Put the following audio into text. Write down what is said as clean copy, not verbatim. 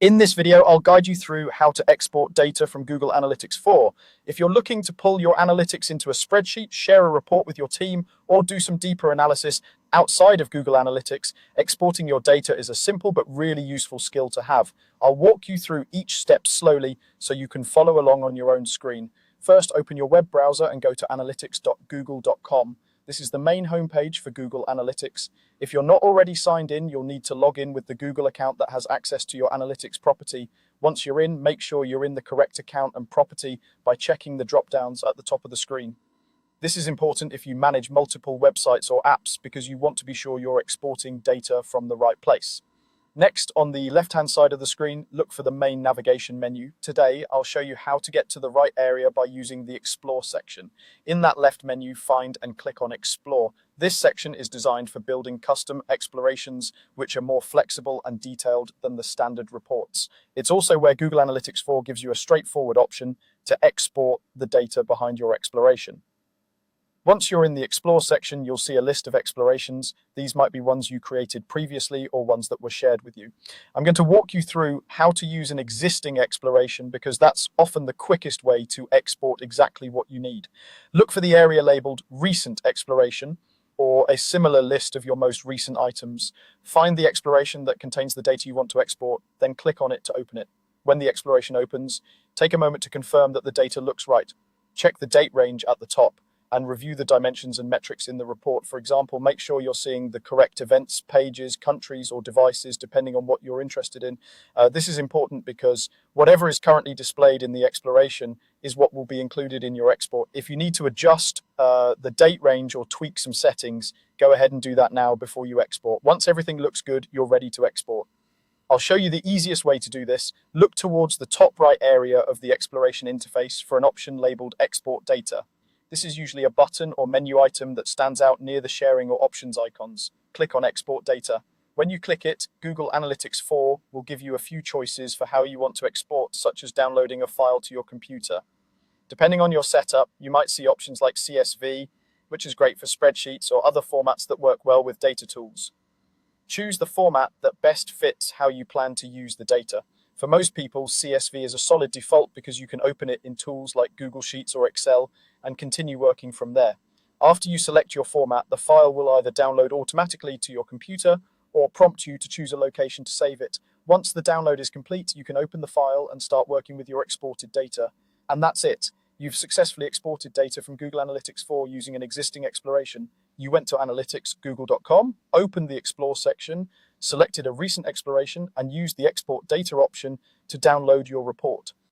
In this video, I'll guide you through how to export data from Google Analytics 4. If you're looking to pull your analytics into a spreadsheet, share a report with your team, or do some deeper analysis outside of Google Analytics, exporting your data is a simple but really useful skill to have. I'll walk you through each step slowly so you can follow along on your own screen. First, open your web browser and go to analytics.google.com. This is the main homepage for Google Analytics. If you're not already signed in, you'll need to log in with the Google account that has access to your analytics property. Once you're in, make sure you're in the correct account and property by checking the drop-downs at the top of the screen. This is important if you manage multiple websites or apps because you want to be sure you're exporting data from the right place. Next, on the left-hand side of the screen, look for the main navigation menu. Today, I'll show you how to get to the right area by using the Explore section. In that left menu, find and click on Explore. This section is designed for building custom explorations, which are more flexible and detailed than the standard reports. It's also where Google Analytics 4 gives you a straightforward option to export the data behind your exploration. Once you're in the Explore section, you'll see a list of explorations. These might be ones you created previously or ones that were shared with you. I'm going to walk you through how to use an existing exploration because that's often the quickest way to export exactly what you need. Look for the area labeled Recent Exploration or a similar list of your most recent items. Find the exploration that contains the data you want to export, then click on it to open it. When the exploration opens, take a moment to confirm that the data looks right. Check the date range at the top and review the dimensions and metrics in the report. For example, make sure you're seeing the correct events, pages, countries, or devices, depending on what you're interested in. This is important because whatever is currently displayed in the exploration is what will be included in your export. If you need to adjust the date range or tweak some settings, go ahead and do that now before you export. Once everything looks good, you're ready to export. I'll show you the easiest way to do this. Look towards the top right area of the exploration interface for an option labeled Export Data. This is usually a button or menu item that stands out near the sharing or options icons. Click on Export Data. When you click it, Google Analytics 4 will give you a few choices for how you want to export, such as downloading a file to your computer. Depending on your setup, you might see options like CSV, which is great for spreadsheets or other formats that work well with data tools. Choose the format that best fits how you plan to use the data. For most people, CSV is a solid default because you can open it in tools like Google Sheets or Excel and continue working from there. After you select your format, the file will either download automatically to your computer or prompt you to choose a location to save it. Once the download is complete, you can open the file and start working with your exported data. And that's it. You've successfully exported data from Google Analytics 4 using an existing exploration. You went to analytics.google.com, opened the Explore section, selected a recent exploration, and used the Export Data option to download your report.